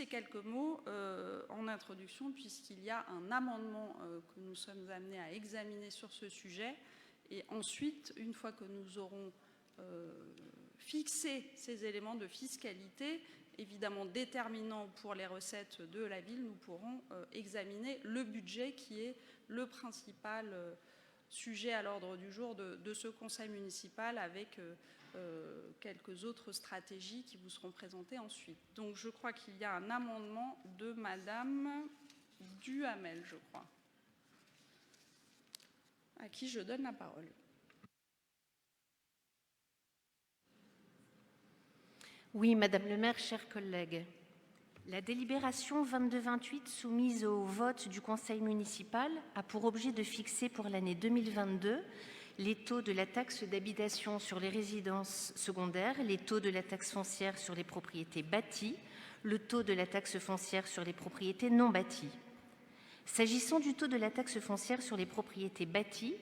ces quelques mots en introduction, puisqu'il y a un amendement que nous sommes amenés à examiner sur ce sujet. Et ensuite, une fois que nous aurons fixé ces éléments de fiscalité, évidemment déterminants pour les recettes de la ville, nous pourrons examiner le budget qui est le principal sujet à l'ordre du jour de ce conseil municipal, avec quelques autres stratégies qui vous seront présentées ensuite. Donc je crois qu'il y a un amendement de Madame Duhamel, je crois, à qui je donne la parole. Oui, Madame le maire, chers collègues, la délibération 22-28 soumise au vote du conseil municipal a pour objet de fixer pour l'année 2022 les taux de la taxe d'habitation sur les résidences secondaires, les taux de la taxe foncière sur les propriétés bâties, le taux de la taxe foncière sur les propriétés non bâties. S'agissant du taux de la taxe foncière sur les propriétés bâties,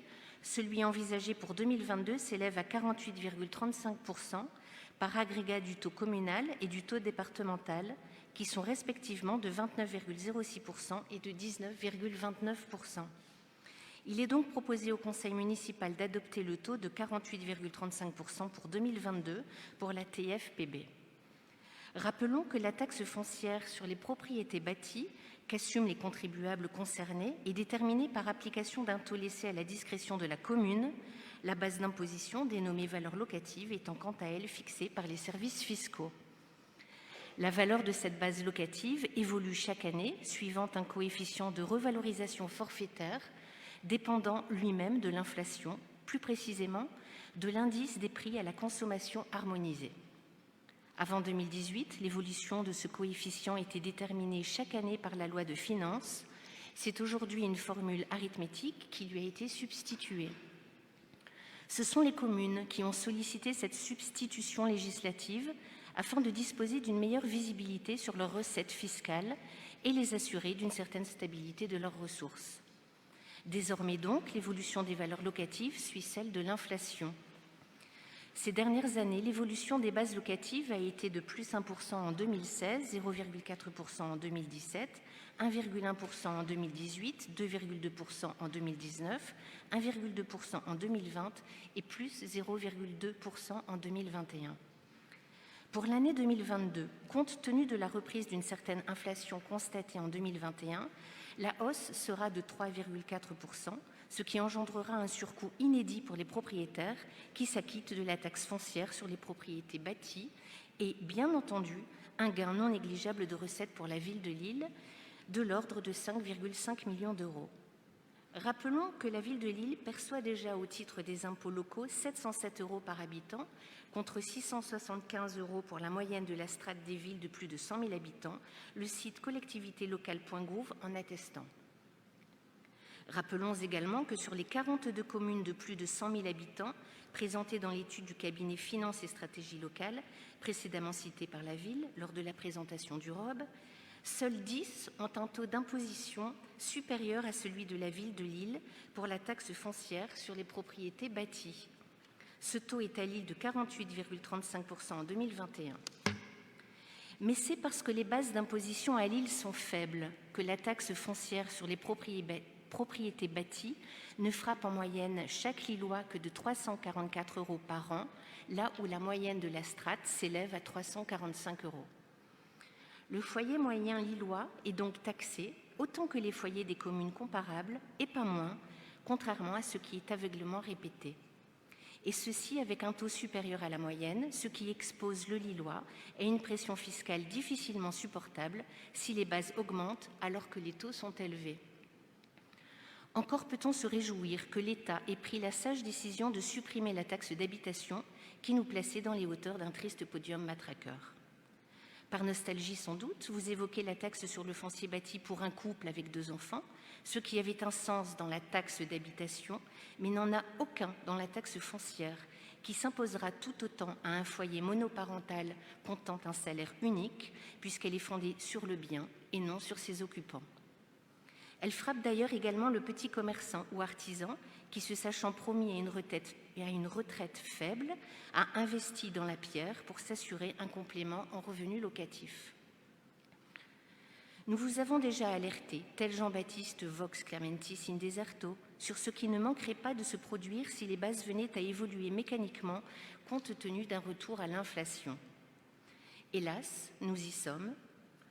celui envisagé pour 2022 s'élève à 48,35% par agrégat du taux communal et du taux départemental, qui sont respectivement de 29,06% et de 19,29%. Il est donc proposé au conseil municipal d'adopter le taux de 48,35% pour 2022 pour la TFPB. Rappelons que la taxe foncière sur les propriétés bâties qu'assument les contribuables concernés est déterminée par application d'un taux laissé à la discrétion de la commune, la base d'imposition dénommée valeur locative étant quant à elle fixée par les services fiscaux. La valeur de cette base locative évolue chaque année suivant un coefficient de revalorisation forfaitaire dépendant lui-même de l'inflation, plus précisément de l'indice des prix à la consommation harmonisé. Avant 2018, l'évolution de ce coefficient était déterminée chaque année par la loi de finances. C'est aujourd'hui une formule arithmétique qui lui a été substituée. Ce sont les communes qui ont sollicité cette substitution législative afin de disposer d'une meilleure visibilité sur leurs recettes fiscales et les assurer d'une certaine stabilité de leurs ressources. Désormais donc, l'évolution des valeurs locatives suit celle de l'inflation. Ces dernières années, l'évolution des bases locatives a été de plus 1% en 2016, 0,4% en 2017, 1,1% en 2018, 2,2% en 2019, 1,2% en 2020 et plus 0,2% en 2021. Pour l'année 2022, compte tenu de la reprise d'une certaine inflation constatée en 2021, la hausse sera de 3,4%, ce qui engendrera un surcoût inédit pour les propriétaires qui s'acquittent de la taxe foncière sur les propriétés bâties et, bien entendu, un gain non négligeable de recettes pour la ville de Lille de l'ordre de 5,5 millions d'euros. Rappelons que la ville de Lille perçoit déjà au titre des impôts locaux 707 € par habitant, contre 675 € pour la moyenne de la strate des villes de plus de 100 000 habitants, le site collectivitélocale.gouv en attestant. Rappelons également que sur les 42 communes de plus de 100 000 habitants présentées dans l'étude du cabinet Finances et Stratégie locale, précédemment citée par la ville lors de la présentation du ROB, seuls 10 ont un taux d'imposition supérieur à celui de la ville de Lille pour la taxe foncière sur les propriétés bâties. Ce taux est à Lille de 48,35% en 2021. Mais c'est parce que les bases d'imposition à Lille sont faibles que la taxe foncière sur les propriétés bâties ne frappe en moyenne chaque Lillois que de 344 € par an, là où la moyenne de la strate s'élève à 345 €. Le foyer moyen lillois est donc taxé autant que les foyers des communes comparables et pas moins, contrairement à ce qui est aveuglément répété. Et ceci avec un taux supérieur à la moyenne, ce qui expose le Lillois à une pression fiscale difficilement supportable si les bases augmentent alors que les taux sont élevés. Encore peut-on se réjouir que l'État ait pris la sage décision de supprimer la taxe d'habitation qui nous plaçait dans les hauteurs d'un triste podium matraqueur. Par nostalgie sans doute, vous évoquez la taxe sur le foncier bâti pour un couple avec 2 enfants, ce qui avait un sens dans la taxe d'habitation, mais n'en a aucun dans la taxe foncière, qui s'imposera tout autant à un foyer monoparental comptant un salaire unique, puisqu'elle est fondée sur le bien et non sur ses occupants. Elle frappe d'ailleurs également le petit commerçant ou artisan qui, se sachant promis à une retraite faible, a investi dans la pierre pour s'assurer un complément en revenus locatifs. Nous vous avons déjà alerté, tel Jean-Baptiste Vox Clamentis in deserto, sur ce qui ne manquerait pas de se produire si les bases venaient à évoluer mécaniquement compte tenu d'un retour à l'inflation. Hélas, nous y sommes.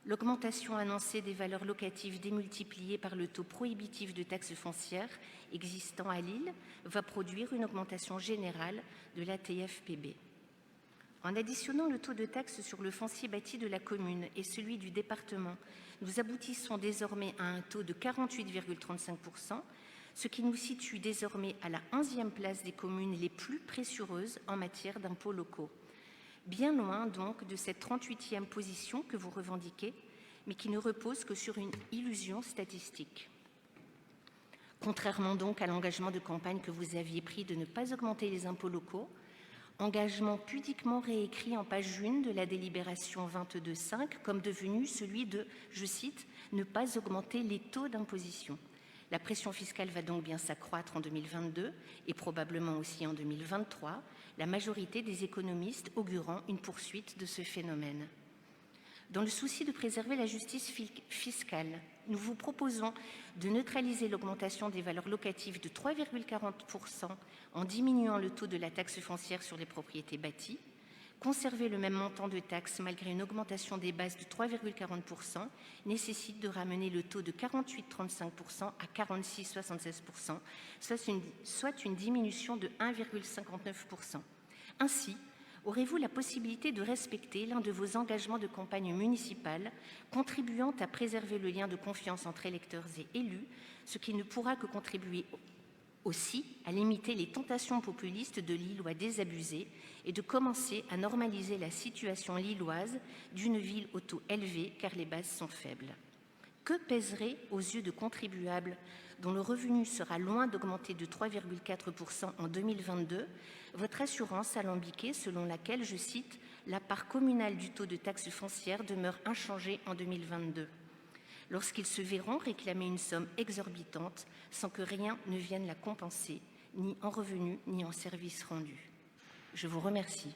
L'augmentation annoncée des valeurs locatives démultipliée par le taux prohibitif de taxes foncières existant à Lille va produire une augmentation générale de la TFPB. En additionnant le taux de taxe sur le foncier bâti de la commune et celui du département, nous aboutissons désormais à un taux de 48,35%, ce qui nous situe désormais à la 11e place des communes les plus pressureuses en matière d'impôts locaux. Bien loin donc de cette 38e position que vous revendiquez, mais qui ne repose que sur une illusion statistique. Contrairement donc à l'engagement de campagne que vous aviez pris de ne pas augmenter les impôts locaux, engagement pudiquement réécrit en page 1 de la délibération 22.5 comme devenu celui de, je cite, « ne pas augmenter les taux d'imposition ». La pression fiscale va donc bien s'accroître en 2022 et probablement aussi en 2023, la majorité des économistes augurant une poursuite de ce phénomène. Dans le souci de préserver la justice fiscale, nous vous proposons de neutraliser l'augmentation des valeurs locatives de 3,40% en diminuant le taux de la taxe foncière sur les propriétés bâties, conserver le même montant de taxes malgré une augmentation des bases de 3,40% nécessite de ramener le taux de 48,35% à 46,76%, soit une diminution de 1,59%. Ainsi, aurez-vous la possibilité de respecter l'un de vos engagements de campagne municipale, contribuant à préserver le lien de confiance entre électeurs et élus, ce qui ne pourra que contribuer aussi à limiter les tentations populistes de Lille à désabuser et de commencer à normaliser la situation lilloise d'une ville au taux élevé car les bases sont faibles. Que pèserait aux yeux de contribuables dont le revenu sera loin d'augmenter de 3,4% en 2022, votre assurance alambiquée selon laquelle, je cite, « la part communale du taux de taxe foncière demeure inchangée en 2022 », lorsqu'ils se verront réclamer une somme exorbitante sans que rien ne vienne la compenser, ni en revenus, ni en services rendus. Je vous remercie.